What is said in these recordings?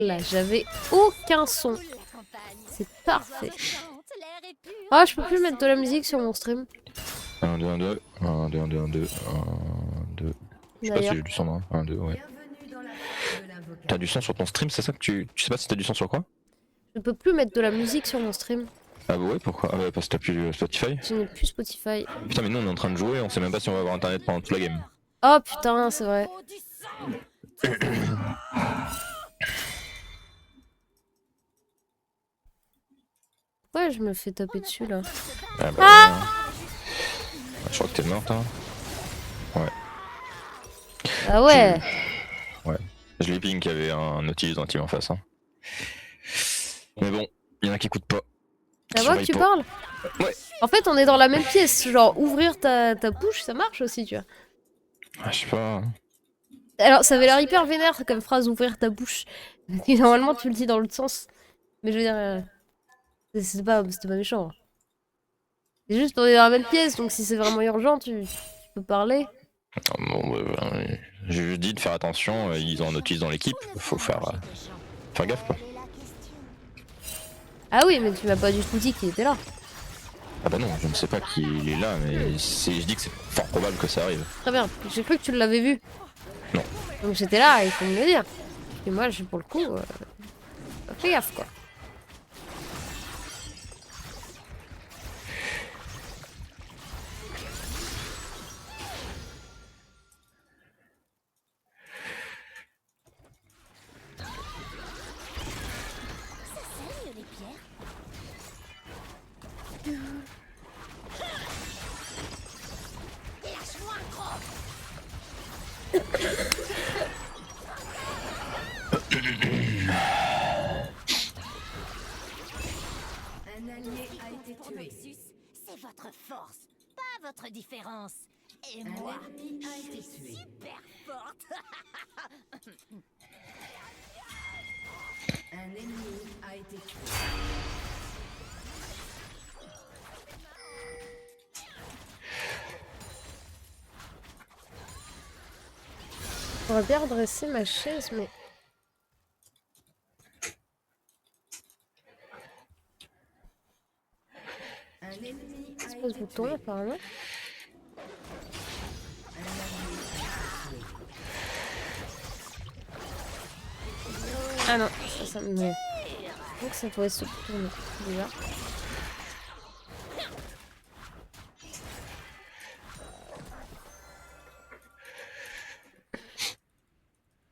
Là, j'avais aucun son. C'est parfait. Ah, je peux plus mettre de la musique sur mon stream. 1, 2, 1, 2, 1, 2, 1, 2, 1, 2, 1, 2. Je sais pas si j'ai du son, hein. 1, 2, ouais. T'as du son sur ton stream, c'est ça que tu sais pas si t'as du son sur quoi? Je peux plus mettre de la musique sur mon stream. Ah bah ouais, pourquoi? Ah bah parce que t'as plus Spotify. Je n'ai plus Spotify. Putain, mais nous on est en train de jouer, on sait même pas si on va avoir internet pendant toute la game. Oh putain, c'est vrai. Ouais, je me fais taper dessus là. Ah bah je crois que t'es morte, hein. Ouais. Ah ouais. Ouais. Je l'ai ping qu'il y avait un Nautilus dans le team en face, hein. Mais bon, il y en a qui écoutent pas. C'est à moi que tu parles? Ouais. En fait, on est dans la même pièce. Genre, ouvrir ta bouche, ça marche aussi, tu vois. Ah, je sais pas. Alors, ça avait l'air hyper vénère comme phrase, ouvrir ta bouche. Normalement, tu le dis dans l'autre sens. Mais je veux dire, c'était pas méchant. C'est juste, on est dans la même pièce, donc si c'est vraiment urgent, tu peux parler. Bon, j'ai juste dit de faire attention, ils ont un Nautilus dans l'équipe, faut faire gaffe quoi. Ah oui, mais tu m'as pas du tout dit qu'il était là. Ah bah non, je ne sais pas qu'il est là, mais je dis que c'est fort probable que ça arrive. Très bien, j'ai cru que tu l'avais vu. Non. Donc j'étais là, il faut me le dire. Et moi, pour le coup, fais gaffe quoi. C'est votre force, pas votre différence. Et moi, je suis super forte. Un ennemi a été tué. J'aurais bien redressé ma chaise, mais... C'est pas ce bouton apparemment. Ah non, ça me... Donc ça pourrait se tourner déjà.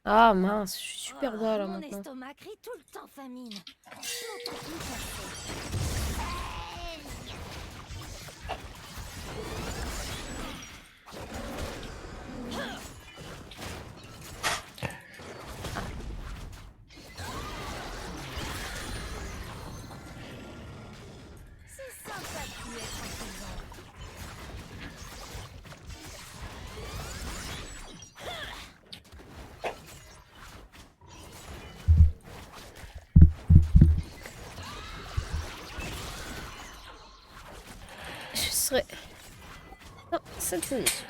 Ah mince, je suis super bas là Mon maintenant. estomac crie tout le temps famine. C'est sympa de plus être en prison. Je serais... Non, 7 minutes.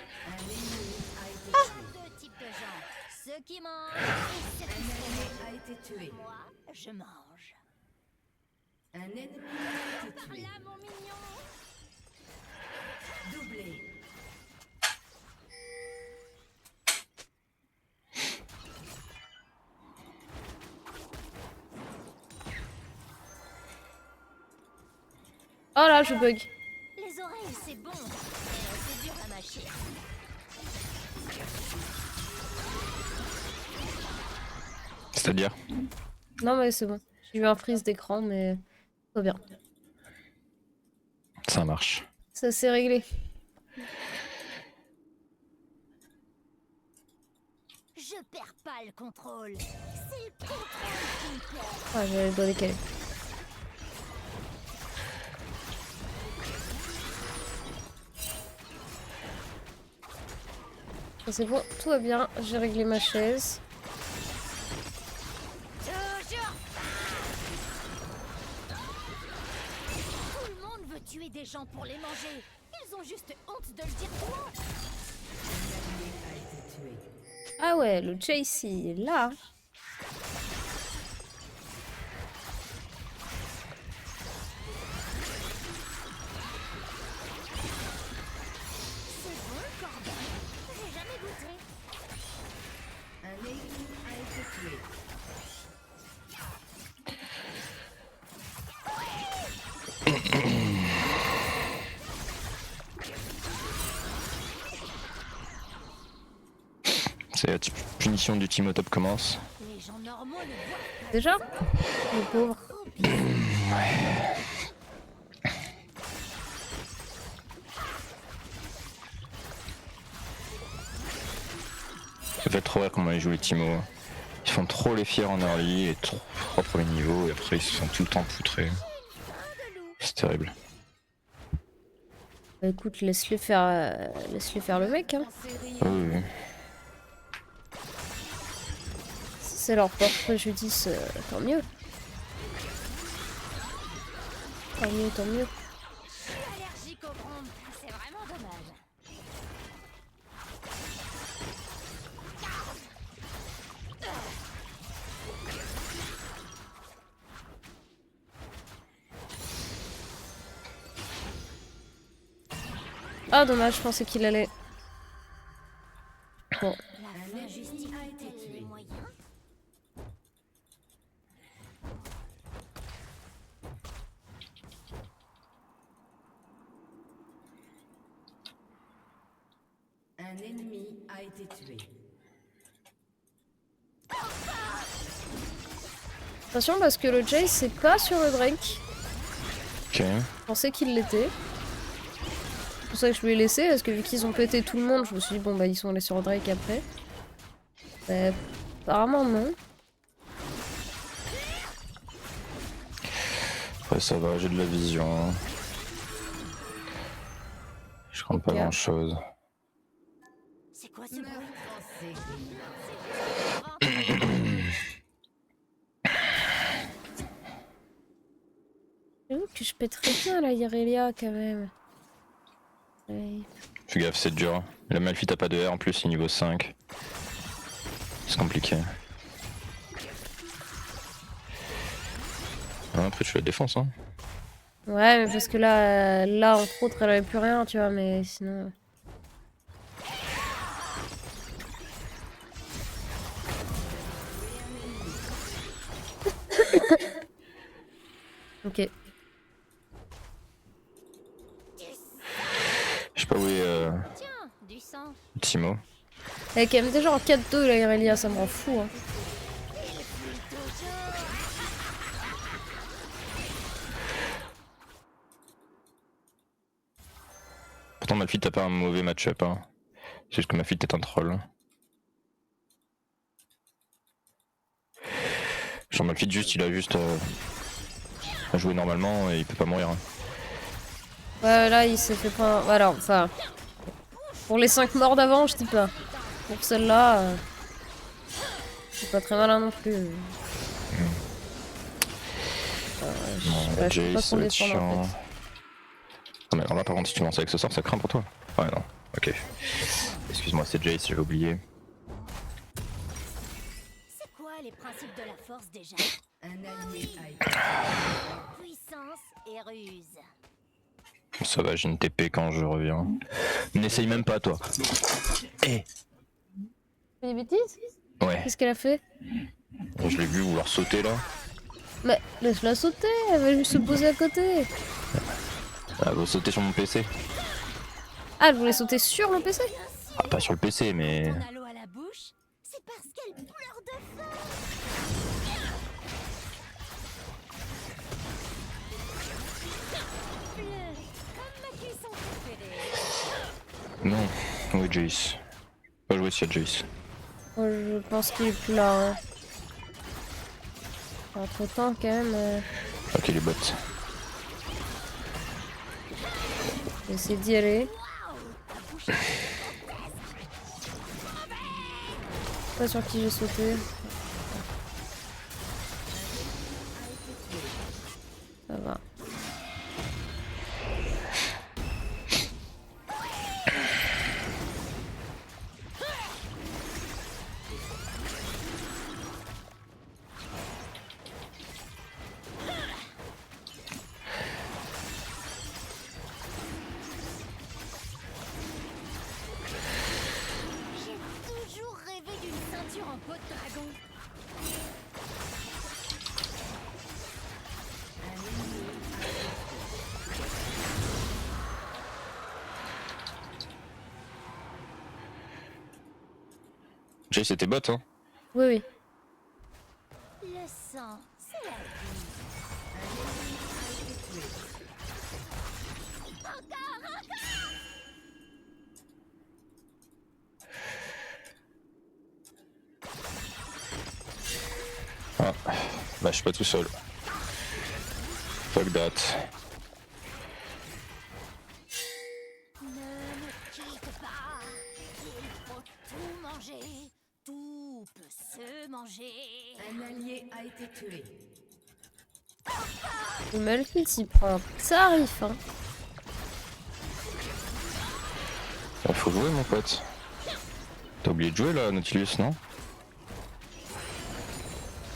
Deux types de gens. Ceux qui mangent et ceux qui se A été tué. Moi, je mange. Un ennemi a été Par tué. là, mon mignon. Doublé. Oh là, je bug. Les oreilles, c'est bon, mais c'est dur à mâcher. C'est-à-dire? Non mais c'est bon. J'ai eu un freeze d'écran, mais... Tout va bien. Ça marche. Ça s'est réglé. Je perds pas le contrôle. C'est le contrôle qui me perd. Ah, j'avais le doigt décalé. C'est bon, tout va bien. J'ai réglé ma chaise. Toujours. Tout le monde veut tuer des gens pour les manger. Ils ont juste honte de le dire toi. Ah ouais, le Jaycee est là. C'est la petite punition du team au top commence. Les gens normaux ne voient Déjà Le pauvre. Ça fait trop rire comment ils jouent les Timo. Ils font trop les fiers en early et trop premiers niveaux et après ils se sont tout le temps poutrés. C'est terrible. Bah écoute, laisse-le faire le mec. Hein. Oui, oui. Si c'est leur porte préjudice, tant mieux. Tant mieux, tant mieux. allergiques aux bombes. C'est vraiment dommage. Ah dommage, je pensais qu'il allait. Bon. La justice a été tuée. Moyen. Un ennemi a été tué. Attention parce que le Jace c'est pas sur le Drake. Ok. Je pensais qu'il l'était. C'est pour ça que je lui ai laissé, parce que vu qu'ils ont pété tout le monde, je me suis dit bon bah ils sont allés sur Drake après. Mais apparemment non. Ouais, ça va, j'ai de la vision. Je crains pas Ok. grand chose. C'est quoi ce bruit? J'avoue que je pèterais bien la Irelia quand même. Ouais. Fais gaffe, c'est dur. La Malphite t'as pas de R en plus, il est niveau 5. C'est compliqué. Ah, après tu fais la défense hein. Ouais, mais parce que là entre autres elle avait plus rien, tu vois, mais sinon. Ok. Je sais pas où est Tiens, du sang. Timo. Elle est quand même déjà en 4-2 la Irelia, ça me rend fou. Hein. Pourtant Malphite t'as pas un mauvais match-up hein. C'est juste que Malphite est un troll. Genre Malphite juste il a juste à jouer normalement et il peut pas mourir. Hein. Ouais, là il s'est fait pas. Voilà, enfin. Pour les 5 morts d'avant, je dis pas. Pour celle-là, c'est pas très malin non plus. Je sais pas Jace, trop ça va être défendre en chiant. fait. Non mais alors là par contre si tu lances avec ce sort ça craint pour toi. Ouais non, ok. Excuse-moi c'est Jace, j'avais oublié. C'est quoi les principes de la force déjà? Un allié a été Puissance et ruse. Ça va, j'ai une TP quand je reviens. N'essaye même pas toi. Eh Fais des bêtises? ouais, Qu'est-ce qu'elle a fait? je l'ai vu vouloir sauter là. Mais laisse-la sauter, elle va juste se poser à côté. Elle va sauter sur mon PC. Ah, elle voulait sauter sur le PC? Ah, pas sur le PC mais... On a l'eau à la bouche, c'est parce qu'elle pleure de faim. Pleure, comme ma cuisson préférée. Non, oui Jace. Pas jouer si y a Jace. Moi, je pense qu'il est plus là. Hein. Entre temps, quand même, Ok les bots. j'ai essayé d'y aller. Pas sur qui j'ai sauté. Ça va. J'ai toujours rêvé d'une ceinture en peau de dragon. Jay c'était bot hein. Oui, oui. Le sang, c'est la vie. Ah, bah je suis pas tout seul. Fuck that. Ne me quitte pas. Il faut tout manger. Tout peut se manger. Un allié a été tué. Le Malphite il prend un tarif, hein. Bah, faut jouer mon pote. T'as oublié de jouer là, Nautilus, non?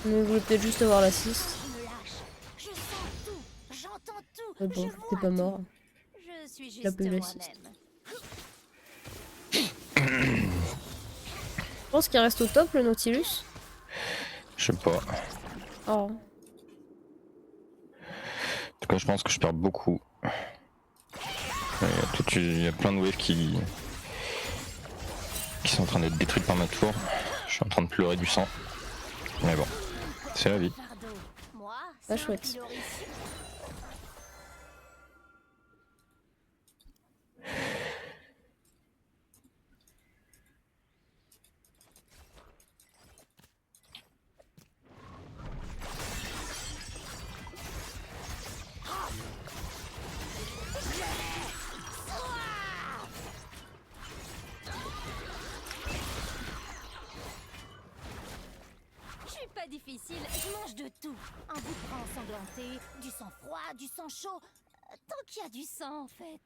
Mais vous voulez peut-être juste avoir l'assist. Je me lâche. Je sens tout. J'entends tout. Mais bon, je vois t'es pas tout. mort. Je suis La juste plus moi-même. Je pense qu'il reste au top le Nautilus. Je sais pas. Oh. En tout cas, je pense que je perds beaucoup. Il y a plein de waves qui sont en train d'être détruites par ma tour. Je suis en train de pleurer du sang. Mais bon, c'est la vie. Fardeau. Moi, Pas c'est un chouette. pilori. Je suis pas difficile, je mange de tout. Un bout de bras ensanglanté, du sang froid, du sang chaud. Tant qu'il y a du sang en fait.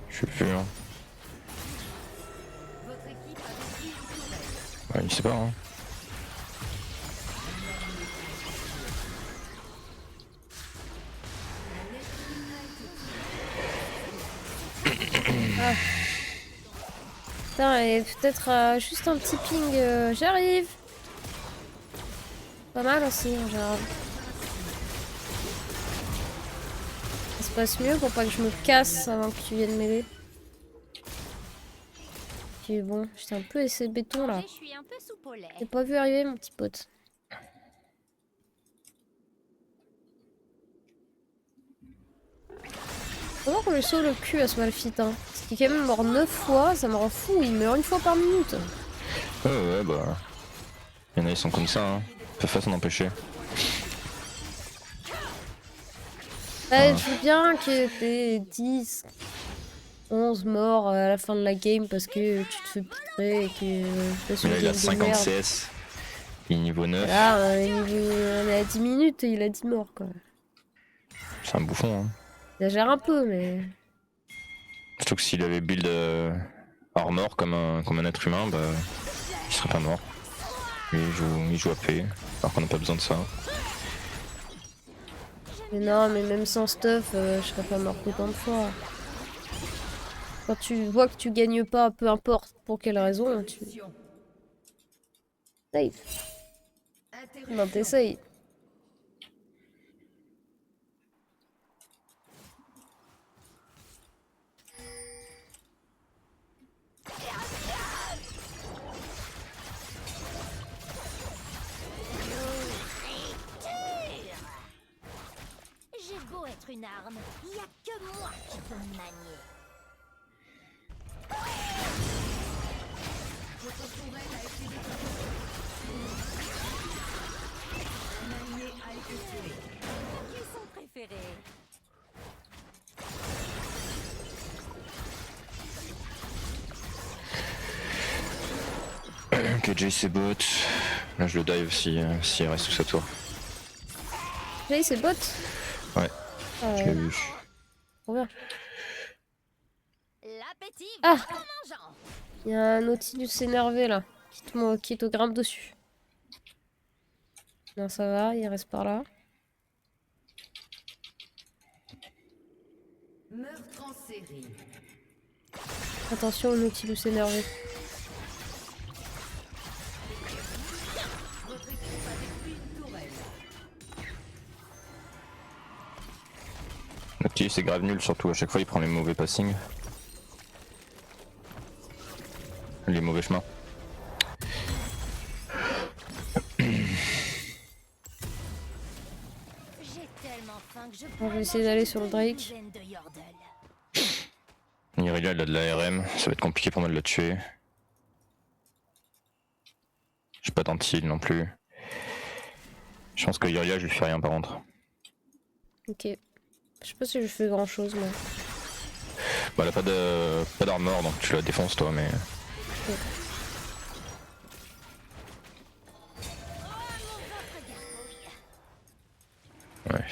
Je suis plus, hein. Votre équipe a détruit une tourelle. Ouais, il sait pas, hein. Putain, et peut-être juste un petit ping. J'arrive. Pas mal aussi en général. Ça se passe mieux pour pas que je me casse avant que tu viennes m'aider. Puis bon, j'étais un peu essai béton là. Je suis un peu soupe au lait. T'as pas vu arriver mon petit pote. Comment qu'on lui sauve le cul à ce Malphite, hein? Parce qu'il est quand même mort 9 fois, ça me rend fou, il meurt une fois par minute. Ouais, bah. Il y en a, ils sont comme ça, hein. Pas facile d'en empêcher. Ouais, je veux bien que t'aies 10, 11 morts à la fin de la game parce que tu te fais poutrer et que t'as Mais là, il a game de 50 merde. CS. Il est niveau 9. Là, on est à 10 minutes et il a 10 morts, quoi. C'est un bouffon, hein. J'exagère un peu, mais... Surtout que s'il avait build armor comme un être humain, bah. Il serait pas mort. Lui, il joue AP, alors qu'on n'a pas besoin de ça. Mais non, mais même sans stuff, je serais pas mort autant de fois. Quand tu vois que tu gagnes pas, peu importe pour quelle raison, tu... Safe. Ben t'essayes. J'ai beau être une arme, il y a que moi qui peux me manier. Votre tourelle a été détruite. Un allié a été tué. Qui sont préférés? Ok, Jay c'est bot. Là, je le dive s'il reste sous sa tour. Jay, c'est bot. Ouais, Ah, je l'ai vu. trop bien. L'appétit Ah. va en mangeant. Il y a un Nautilus énervé là, qui te grimpe dessus. Non, ça va, il reste par là. Meurtre en série. Attention au Nautilus énervé. Votre équipe a détruit une tourelle. Nautilus c'est grave nul, surtout à chaque fois il prend les mauvais passings. mauvais chemin. J'ai tellement faim que je On va essayer d'aller sur le Drake. Irelia elle a de la RM, ça va être compliqué pour moi de la tuer. J'ai pas d'anti-heal non plus. Je pense que Irelia je lui fais rien par contre. Ok. Je sais pas si je fais grand chose moi. Bah elle a pas d'armor donc tu la défonces toi mais... Ouais.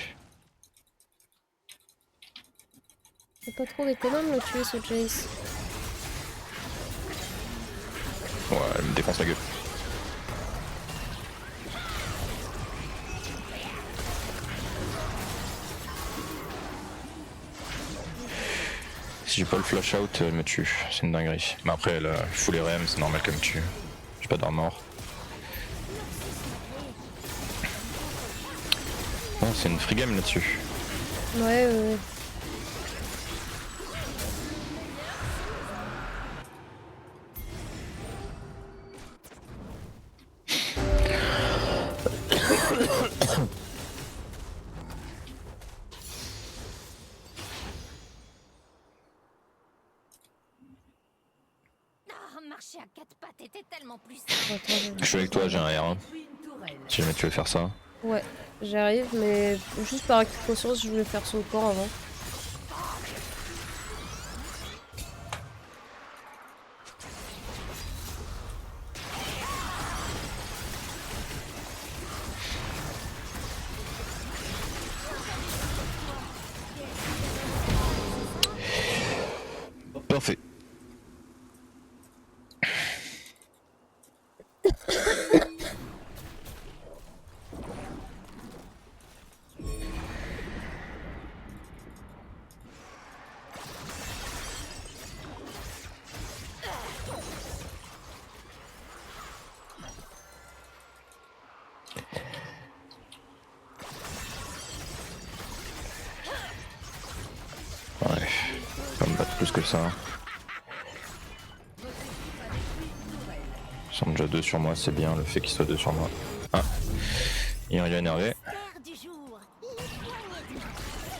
C'est pas trop économe de le tuer ce Jace. Ouais, elle me défonce la gueule. Si j'ai pas le flash out, elle me tue. C'est une dinguerie. Mais après, elle a full RM, c'est normal qu'elle me tue. J'ai pas d'armor. Non, c'est une free game là-dessus. Ouais. Marcher à quatre pattes était tellement plus Attends, Je suis avec toi, j'ai un R1. Détruit une tourelle. Si jamais tu veux faire ça. ouais, j'arrive, mais juste par acquis de conscience, je voulais faire son corps avant. Parfait. Ouais, pas me battre plus que ça. Ils sont déjà deux sur moi, c'est bien le fait qu'ils soient deux sur moi. Ah, il est énervé. du jour. Les poignets de main.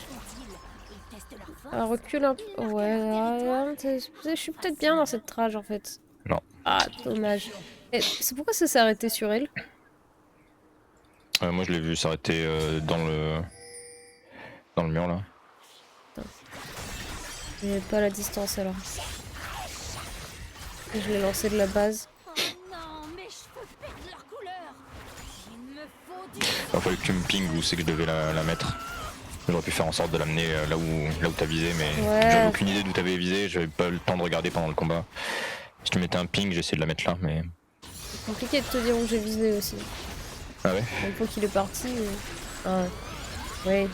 Font-ils Ils testent leur force. Alors recule un peu. Ouais, là, je suis peut-être bien dans cette rage en fait. Non. Ah, dommage. Et c'est pourquoi ça s'est arrêté sur elle? Moi je l'ai vu s'arrêter dans le mur là. J'ai pas la distance alors. Je l'ai lancé de la base. Oh non, mes cheveux perdent leur couleur. Il me faut du Il a fallu que tu me pinges où c'est que je devais la mettre. J'aurais pu faire en sorte de l'amener là où t'as visé, mais Ouais. j'avais aucune idée d'où t'avais visé, j'avais pas le temps de regarder pendant le combat. Si tu mettais un ping, j'essayais de la mettre là, mais... C'est compliqué de te dire où j'ai visé aussi. Ah ouais? Une fois qu'il est parti. Ah, ouais.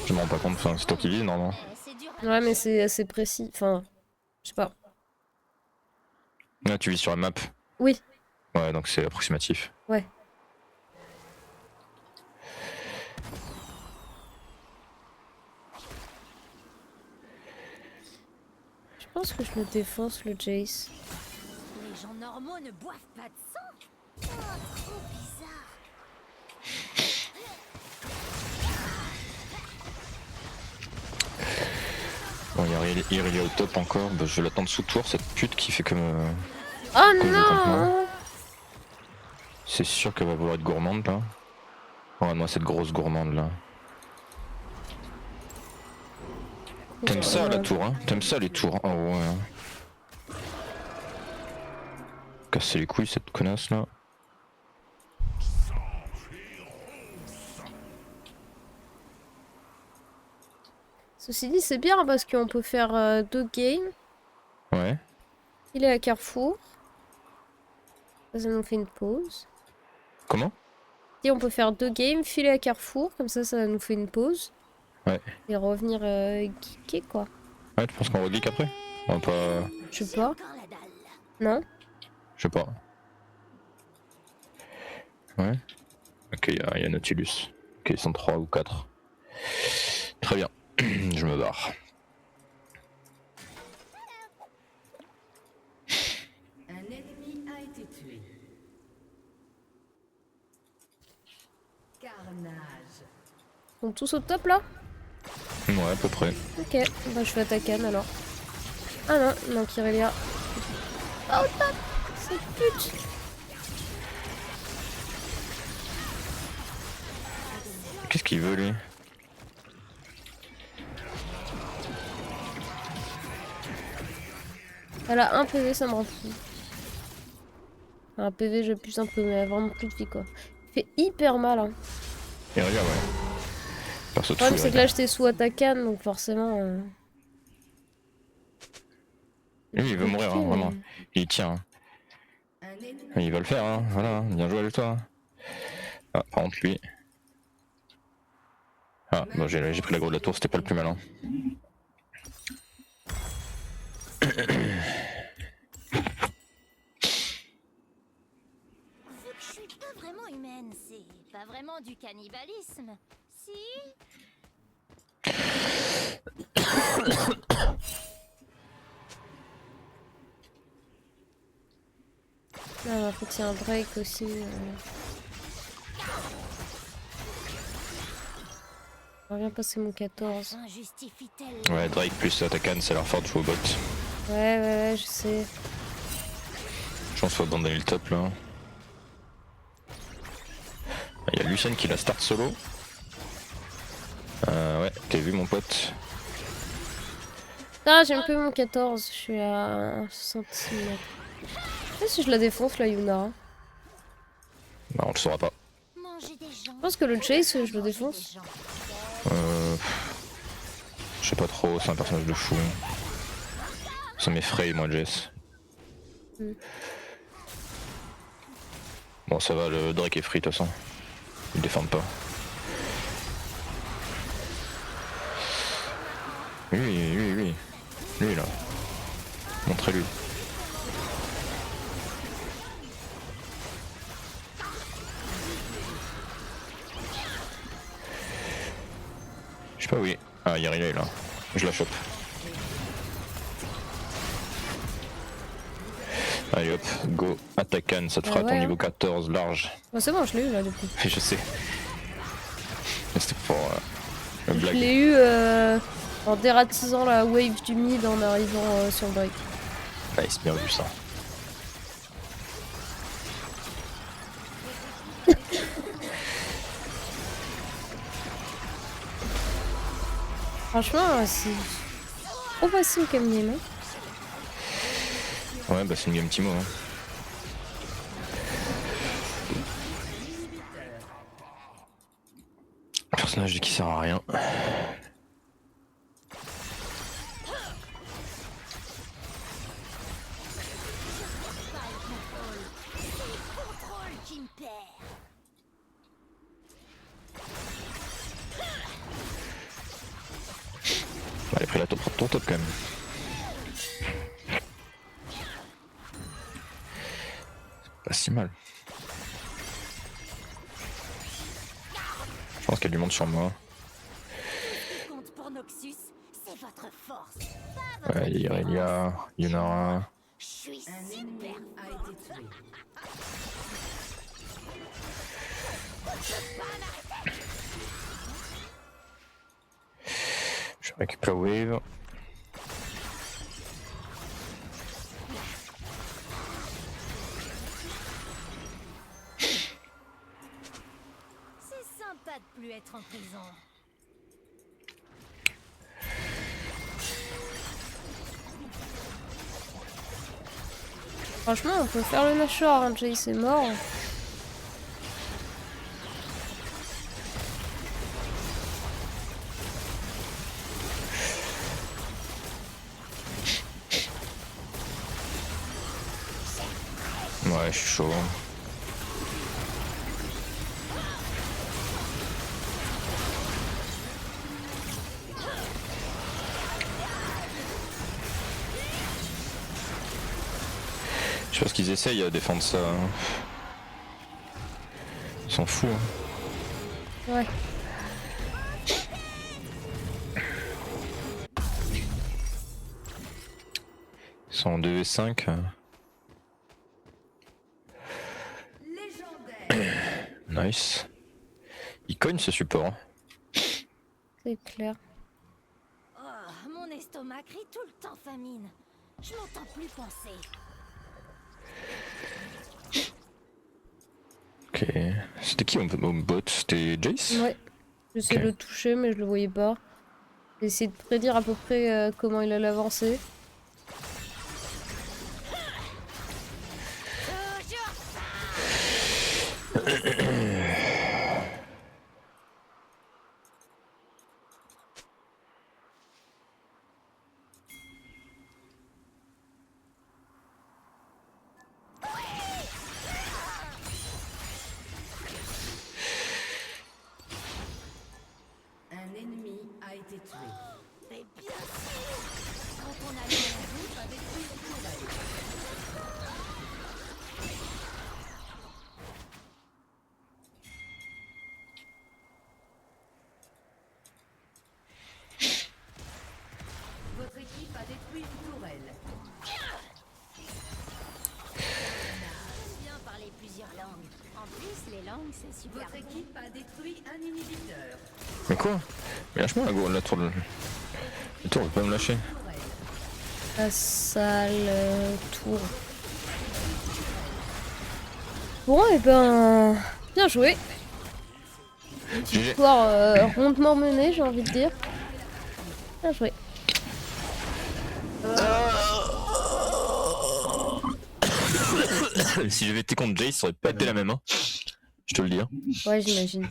Je me rends pas compte, enfin, c'est toi qui vises normalement. C'est dur. Ouais, mais c'est assez précis. Enfin, je sais pas. Là tu vises sur la map. Oui. Ouais, donc c'est approximatif. Ouais. Je pense que je le défonce le Jace. Les gens normaux ne boivent pas de sang. Oh, trop bizarre. Bon, il est au top encore, bah, je vais l'attendre sous tour, cette pute qui fait comme... Oh Cause de non! C'est sûr qu'elle va vouloir être gourmande là. Oh moi cette grosse gourmande là. T'aimes ça la tour hein? T'aimes ça les tours? Oh ouais. Casser les couilles cette connasse là. Ceci dit, c'est bien parce qu'on peut faire 2 games. Ouais. Il est à Carrefour. Ça nous fait une pause. Comment? Et on peut faire 2 games, filer à Carrefour, comme ça nous fait une pause. Ouais. Et revenir geeker quoi. Ouais, tu penses qu'on regeek après? On va pas... Je sais pas. Encore la dalle. Non? Je sais pas. Ouais. Ok, il y a Nautilus. Ok, ils sont 3 ou 4. Très bien. Je me barre. Un être nage. Ils sont tous au top là? Ouais, à peu près. Ok, bah je fais Atakan alors. Ah non, il manque Irelia. Oh top! Cette pute! Qu'est-ce qu'il veut lui? Elle a un PV, ça me rend fou. Enfin, un PV, je pousse un peu, mais elle a vraiment plus de vie quoi. Il fait hyper mal. Hein. Et regarde, ouais. Perso Le de problème, fou, c'est que là, j'étais sous Atakan, donc forcément. Lui, il veut mourir, hein, vraiment. Il tient. Hein. Un ennemi Il va le faire, hein. Voilà. Hein. Bien joué avec toi. Hein. Ah, par contre, lui. Ah, bon, j'ai pris l'aggro de la tour, c'était pas le plus malin. Vu que je suis pas vraiment humaine, c'est pas vraiment du cannibalisme. Si? Ah, faut qu'il y ait un break aussi. Je reviens passer mon 14. Justifie-t-elle Ouais, Drake plus Atakan, ça a l'air fort de jouer au bot. Ouais, je sais. Je pense qu'il faut abandonner le top là. Il y a Lucien qui la start solo. Ouais, t'as vu mon pote? Ah, j'ai un peu mon 14. Je suis à 60 cm. Je sais si je la défonce la Yuna. Bah, on le saura pas. manger des gens. Je pense que le chase, je le défonce. Je sais pas trop, c'est un personnage de fou. Ça m'effraie, moi, Jess. Bon, ça va, le Drake est free de toute façon. Ils défendent pas. Lui. Lui, là. Montrez-lui. Je sais pas, oui. Ah, Yarila est là. Je la chope. Allez hop, go, Atakan, ça te fera Ouais, ton hein. niveau 14 large. Bah, c'est bon, je l'ai eu là depuis. Je sais. Mais c'était pour une Je blague. l'ai eu en dératisant la wave du mid en arrivant sur le break. Nice, bien vu ça. Franchement, c'est trop facile comme game. Hein. Ouais, bah c'est une game Timo. Hein. Personnage qui sert à rien. Contrôle qui me perd. Elle a pris la top, ton top quand même. C'est pas si mal. Je pense qu'elle lui monte sur moi. Ce qui compte pour Noxus, c'est votre force. Pas votre Ouais, Irelia, Yunara. Je suis Un super. ennemi a été tué. Je récupère Wave. C'est sympa de plus être en prison. Franchement, on peut faire le Nashor, hein, Jay, c'est mort. Ouais, je suis chaud. Je pense qu'ils essayent à défendre ça. Hein. Ils s'en foutent. Hein. Ouais. Ils sont en 2v5. Légendaire. Nice. Il cogne ce support. Hein. C'est clair. Oh, mon estomac crie tout le temps famine. Je m'entends plus penser. Ok. C'était qui mon bot? C'était Jace? Ouais. J'essaie de le toucher, mais je le voyais pas. J'ai essayé de prédire à peu près comment il allait avancer. Un ennemi a été tué. Mais bien sûr. Quand on a mis un bout, pas détruit le tourelle. Votre équipe a détruit une tourelle. J'aime bien parler plusieurs langues. En plus, les langues, c'est super. Votre équipe a détruit un inhibiteur. Mais quoi? Mais lâche-moi la gourde, la tour. La tour, veut pas me lâcher. Tourelle. La sale tour. Bon, et ben. Bien joué. GG. Victoire rondement menée, j'ai envie de dire. Bien joué. Si j'avais été contre Jace, ça aurait pas été la même. Hein. Je te le dis. Hein. Ouais, j'imagine.